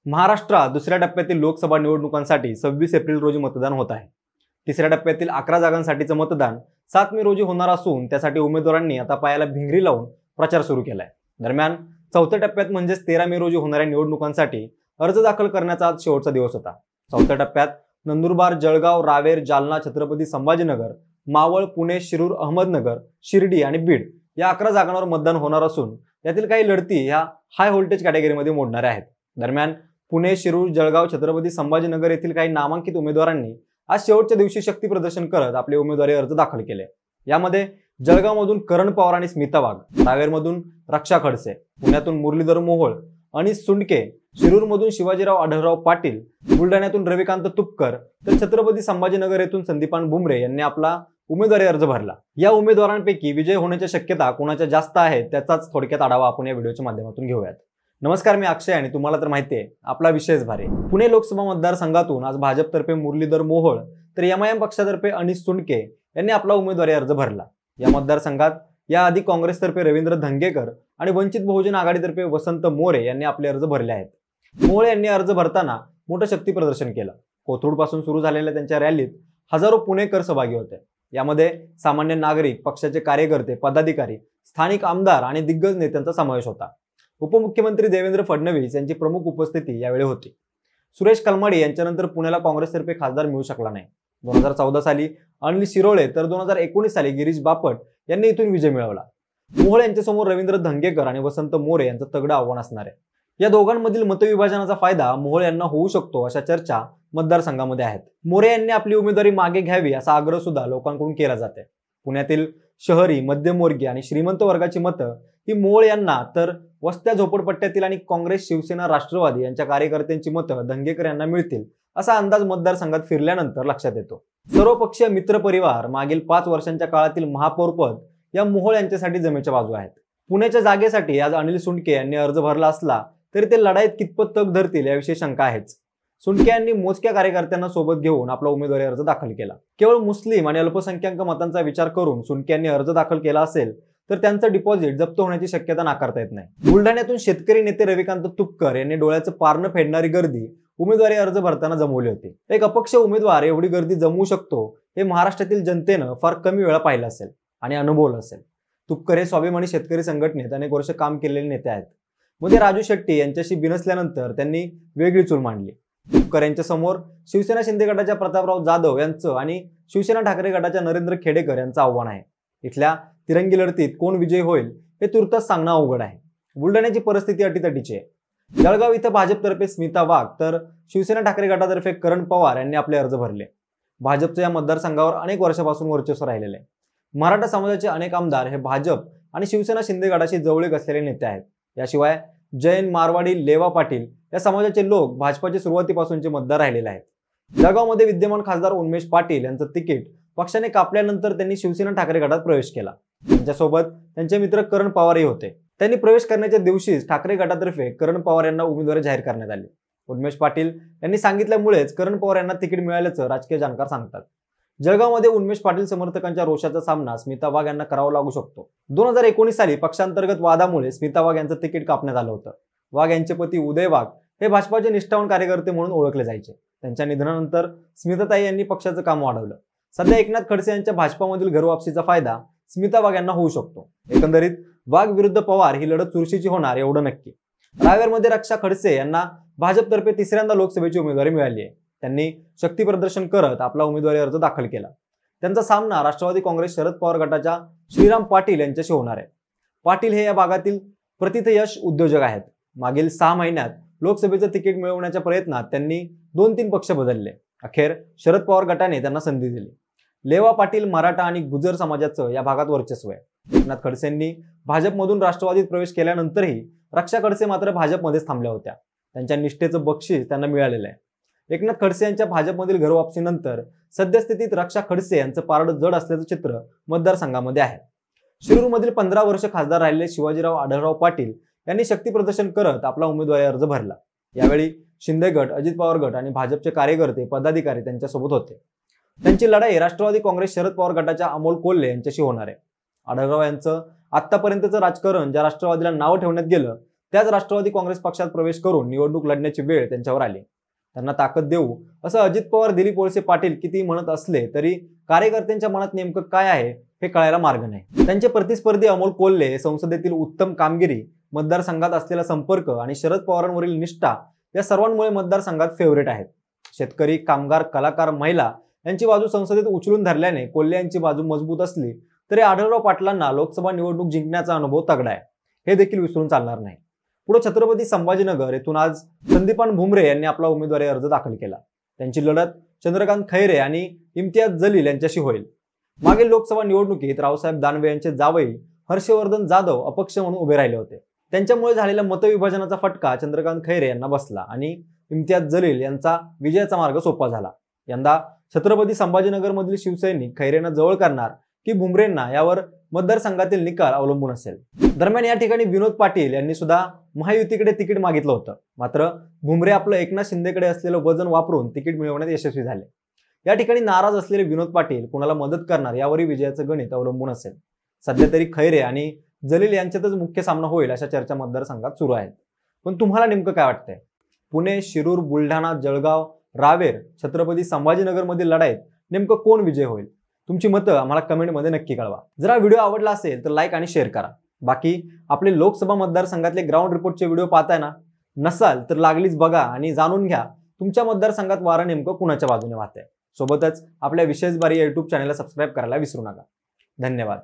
महाराष्ट्रात दुसऱ्या टप्प्यातील लोकसभा निवडणुकांसाठी 26 एप्रिल रोजी मतदान होत आहे। तिसऱ्या टप्प्यातील 11 जागांसाठीचं मतदान 7 मे रोजी होणार असून त्यासाठी उमेदवारांनी आता पायाला भिंगरी लावून प्रचार सुरू केलाय। दरम्यान चौथ्या टप्प्यात म्हणजेच 13 मे रोजी होणाऱ्या निवडणुकांसाठी अर्ज दाखल करण्याचा आज शेवटचा दिवस होता। चौथ्या टप्प्यात नंदुरबार, जळगाव, रावेर, जालना, छत्रपती संभाजीनगर, मावळ, पुणे, शिरूर, अहमदनगर, शिर्डी आणि बीड या 11 जागांवर मतदान होणार असून यातील काही लढती ह्या हाय व्होल्टेज कॅटेगरीमध्ये मोडणाऱ्या आहेत। दरम्यान पुणे, शिरूर, जळगाव, छत्रपती संभाजीनगर येथील काही नामांकित उमेदवारांनी आज शेवटच्या दिवशी शक्ती प्रदर्शन करत आपले उमेदवारी अर्ज दाखल केले। यामध्ये जळगावमधून करण पवार आणि स्मिता वाघ, रावेरमधून रक्षा खडसे, पुण्यातून मुरलीधर मोहोळ, अनिस सुंडके, शिरूरमधून शिवाजीराव आढळराव पाटील, बुलढाण्यातून रविकांत तुपकर तर छत्रपती संभाजीनगर येथून संदीपान बुमरे यांनी आपला उमेदवारी अर्ज भरला। या उमेदवारांपैकी विजय होण्याच्या शक्यता कोणाच्या जास्त आहेत त्याचाच थोडक्यात आढावा आपण या व्हिडिओच्या माध्यमातून घेऊयात। नमस्कार, मी अक्षय आणि तुम्हाला तर माहिती आहे आपला विषयच भारी। पुणे लोकसभा मतदारसंघातून आज भाजपतर्फे मुरलीधर मोहोळ तर एमआयएम पक्षातर्फे अनिस सुंडके यांनी आपला उमेदवारी अर्ज भरला। या मतदारसंघात याआधी काँग्रेसतर्फे रवींद्र धंगेकर आणि वंचित बहुजन आघाडीतर्फे वसंत मोरे यांनी आपले अर्ज भरले आहेत। मोहोळ यांनी अर्ज भरताना मोठं शक्ती प्रदर्शन केलं। कोथरूडपासून सुरू झालेल्या त्यांच्या रॅलीत हजारो पुणेकर सहभागी होते। यामध्ये सामान्य नागरिक, पक्षाचे कार्यकर्ते, पदाधिकारी, स्थानिक आमदार आणि दिग्गज नेत्यांचा समावेश होता। उपमुख्यमंत्री देवेंद्र फडणवीस यांची प्रमुख उपस्थिती यावेळी होती। सुरेश कलमाडी यांच्यानंतर पुण्याला काँग्रेसतर्फे खासदार मिळू शकला नाही। 2014 साली अनिल शिरोळे तर 2019 साली गिरीश बापट यांनी इथून विजय मिळवला। मोहोळ यांच्यासमोर रवींद्र धंगेकर आणि वसंत मोरे यांचं तगडं आव्हान असणार आहे। या दोघांमधील मतविभाजनाचा फायदा मोहोळ यांना होऊ शकतो अशा चर्चा मतदारसंघामध्ये आहेत। मोरे यांनी आपली उमेदवारी मागे घ्यावी असा आग्रह सुद्धा लोकांकडून केला जाते। पुण्यातील शहरी, मध्यमवर्गीय आणि श्रीमंत वर्गाची मतं ही मोहोळ यांना तर वस्त्या झोपडपट्ट्यातील आणि काँग्रेस, शिवसेना, राष्ट्रवादी यांच्या कार्यकर्त्यांची मतं धंगेकर यांना मिळतील असा अंदाज मतदारसंघात फिरल्यानंतर लक्षात येतो। सर्वपक्षीय मित्र परिवार मागील 5 वर्षांच्या काळातील महापौरपद या मोहोळ यांच्यासाठी जमेच्या बाजू आहेत। पुण्याच्या जागेसाठी आज अनिल सुंडके यांनी अर्ज भरला असला तरी ते लढाईत कितपत तग धरतील याविषयी शंका आहेच। सुंडके यांनी मोजक्या कार्यकर्त्यांना सोबत घेऊन आपला उमेदवारी अर्ज दाखल केला। केवळ मुस्लिम आणि अल्पसंख्याक मतांचा विचार करून सुंडके यांनी अर्ज दाखल केला असेल तर त्यांचं डिपॉझिट जप्त होण्याची शक्यता नाकारता येत नाही। बुलढाण्यातून शेतकरी नेते रविकांत तुपकर यांनी डोळ्याचं पारणं फेडणारी गर्दी उमेदवारी अर्ज भरताना जमवली होती। एक अपक्ष उमेदवार एवढी गर्दी जमवू शकतो हे महाराष्ट्रातील जनतेनं फार कमी वेळा पाहिलं असेल आणि अनुभवलं असेल। तुपकर हे स्वाभिमानी शेतकरी संघटनेत अनेक वर्ष काम केलेले नेते आहेत। मध्ये राजू शेट्टी यांच्याशी बिनसल्यानंतर त्यांनी वेगळी चूल मांडली। तुपकर यांच्या समोर शिवसेना शिंदे गटाच्या प्रतापराव जाधव यांचं आणि शिवसेना ठाकरे गटाच्या नरेंद्र खेडेकर यांचं आव्हान आहे। इथल्या तिरंगी लढतीत कोण विजयी होईल हे तुर्तास सांगणं अवघड आहे। बुलढाण्याची परिस्थिती अटीतटीची आहे। जळगाव इथं भाजपतर्फे स्मिता वाघ तर शिवसेना ठाकरे गटातर्फे करण पवार यांनी आपले अर्ज भरले। भाजपचं या मतदारसंघावर अनेक वर्षापासून वर्चस्व राहिलेले आहे। मराठा समाजाचे अनेक आमदार हे भाजप आणि शिवसेना शिंदे गटाशी जवळीक असलेले नेते आहेत। याशिवाय जैन, मारवाडी, लेवा पाटील या समाजाचे लोक भाजपाचे सुरुवातीपासूनचे मतदार राहिलेले आहेत। जळगावमध्ये विद्यमान खासदार उन्मेष पाटील यांचं तिकीट पक्षाने कापल्यानंतर त्यांनी शिवसेना ठाकरे गटात प्रवेश केला। त्यांच्यासोबत त्यांचे मित्र करण पवारही होते। त्यांनी प्रवेश करण्याच्या दिवशीच ठाकरे गटातर्फे करण पवार यांना उमेदवारी जाहीर करण्यात आली। उन्मेष पाटील यांनी सांगितल्यामुळेच करण पवार यांना तिकीट मिळाल्याचं राजकीय जाणकार सांगतात। जळगावमध्ये उन्मेष पाटील समर्थकांच्या रोषाचा सामना स्मिता वाघ यांना करावा लागू शकतो। 2019 साली पक्षांतर्गत वादामुळे स्मिता वाघ यांचं तिकीट कापण्यात आलं होतं। वाघ यांचे पती उदय वाघ हे भाजपाचे निष्ठावान कार्यकर्ते म्हणून ओळखले जायचे। त्यांच्या निधनानंतर स्मिताताई यांनी पक्षाचं काम वाढवलं। सध्या एकनाथ खडसे यांच्या भाजपामधील घरवापसीचा फायदा स्मिता वाघ यांना होऊ शकतो। एकंदरीत वाघ विरुद्ध पवार ही लढत चुरशीची होणार एवढं नक्की। रावेरमध्ये रक्षा खडसे यांना भाजपतर्फे तिसऱ्यांदा लोकसभेची उमेदवारी मिळाली आहे। त्यांनी शक्ती प्रदर्शन करत आपला उमेदवारी अर्ज दाखल केला। त्यांचा सामना राष्ट्रवादी काँग्रेस शरद पवार गटाच्या श्रीराम पाटील यांच्याशी होणार आहे। पाटील हे या भागातील प्रतिथयश उद्योजक आहेत। मागील 6 महिन्यात लोकसभेचं तिकीट मिळवण्याच्या प्रयत्नात त्यांनी 2-3 पक्ष बदलले। अखेर शरद पवार गटाने त्यांना संधी दिली। लेवा पाटील मराठा आणि गुजर समाजाचं या भागात वर्चस्व आहे। एकनाथ खडसेंनी भाजपमधून राष्ट्रवादीत प्रवेश केल्यानंतरही रक्षा खडसे मात्र भाजपमध्येच थांबल्या होत्या। त्यांच्या निष्ठेचं बक्षीस त्यांना मिळालेलं आहे। एकनाथ खडसे यांच्या भाजपमधील घरवापसीनंतर सद्यस्थितीत रक्षा खडसे यांचं पारडं जड असल्याचं चित्र मतदारसंघामध्ये आहे। शिरूरमधील 15 वर्ष खासदार राहिलेले शिवाजीराव आढळराव पाटील यांनी शक्ती प्रदर्शन करत आपला उमेदवारी अर्ज भरला। यावेळी शिंदे गट, अजित पवार गट आणि भाजपचे कार्यकर्ते, पदाधिकारी त्यांच्यासोबत होते। त्यांची लढाई राष्ट्रवादी काँग्रेस शरद पवार गटाच्या अमोल कोल्हे यांच्याशी होणार आहे। आढळराव यांचं आतापर्यंतचं राजकारण ज्या राष्ट्रवादीला नाव ठेवण्यात गेलं त्याच राष्ट्रवादी काँग्रेस पक्षात प्रवेश करून निवडणूक लढण्याची वेळ त्यांच्यावर आली। त्यांना ताकद देऊ असं अजित पवार, दिलीप वळसे पाटील किती म्हणत असले तरी कार्यकर्त्यांच्या मनात नेमकं काय आहे हे कळायला मार्ग नाही। त्यांचे प्रतिस्पर्धी अमोल कोल्हे संसदेतील उत्तम कामगिरी, मतदारसंघात असलेला संपर्क आणि शरद पवारांवरील निष्ठा या सर्वांमुळे मतदारसंघात फेवरेट आहेत। शेतकरी, कामगार, कलाकार, महिला यांची बाजू संसदेत उचलून धरल्याने कोल्हे यांची बाजू मजबूत असली तरी आढळराव पाटलांना लोकसभा निवडणूक जिंकण्याचा अनुभव तगडा आहे, हे देखील विसरून चालणार नाही। पुढे छत्रपती संभाजीनगर येथून आज संदीपान भुमरे यांनी आपला उमेदवारी अर्ज दाखल केला। त्यांची लढत चंद्रकांत खैरे आणि इम्तियाज जलील यांच्याशी होईल। मागील लोकसभा निवडणुकीत रावसाहेब दानवे यांचे जावई हर्षवर्धन जाधव अपक्ष म्हणून उभे राहिले होते। त्यांच्यामुळे झालेल्या मतविभाजनाचा फटका चंद्रकांत खैरे यांना बसला आणि इम्तियाज जलील यांचा विजयाचा मार्ग सोपा झाला। यंदा छत्रपती संभाजीनगरमधील शिवसैनिक खैरेंना जवळ करणार की भुमरेंना यावर मतदारसंघातील निकाल अवलंबून असेल। दरम्यान या ठिकाणी विनोद पाटील यांनी सुद्धा महायुतीकडे तिकीट मागितलं होतं, मात्र भुमरे आपलं एकनाथ शिंदेकडे असलेलं वजन वापरून तिकीट मिळवण्यात यशस्वी झाले। या ठिकाणी नाराज असलेले विनोद पाटील कोणाला मदत करणार यावरही विजयाचं गणित अवलंबून असेल। सध्या तरी खैरे आणि जलील यांच्यातच मुख्य सामना होईल अशा चर्चा मतदारसंघात सुरू आहेत। पण तुम्हाला नेमकं काय वाटतंय? पुणे, शिरूर, बुलढाणा, जळगाव, रावेर, छत्रपती संभाजीनगरमधील लढाईत नेमकं कोण विजय होईल? तुमची मतं आम्हाला कमेंटमध्ये नक्की कळवा। जर हा व्हिडिओ आवडला असेल तर लाईक आणि शेअर करा। बाकी आपले लोकसभा मतदारसंघातले ग्राउंड रिपोर्टचे व्हिडिओ पाहताय ना? नसाल तर लागलीच बघा आणि जाणून घ्या तुमच्या मतदारसंघात वारं नेमकं कुणाच्या बाजूने वाहतंय। सोबतच आपल्या विशेष बारी YouTube चॅनलला सबस्क्राईब करायला विसरू नका। धन्यवाद।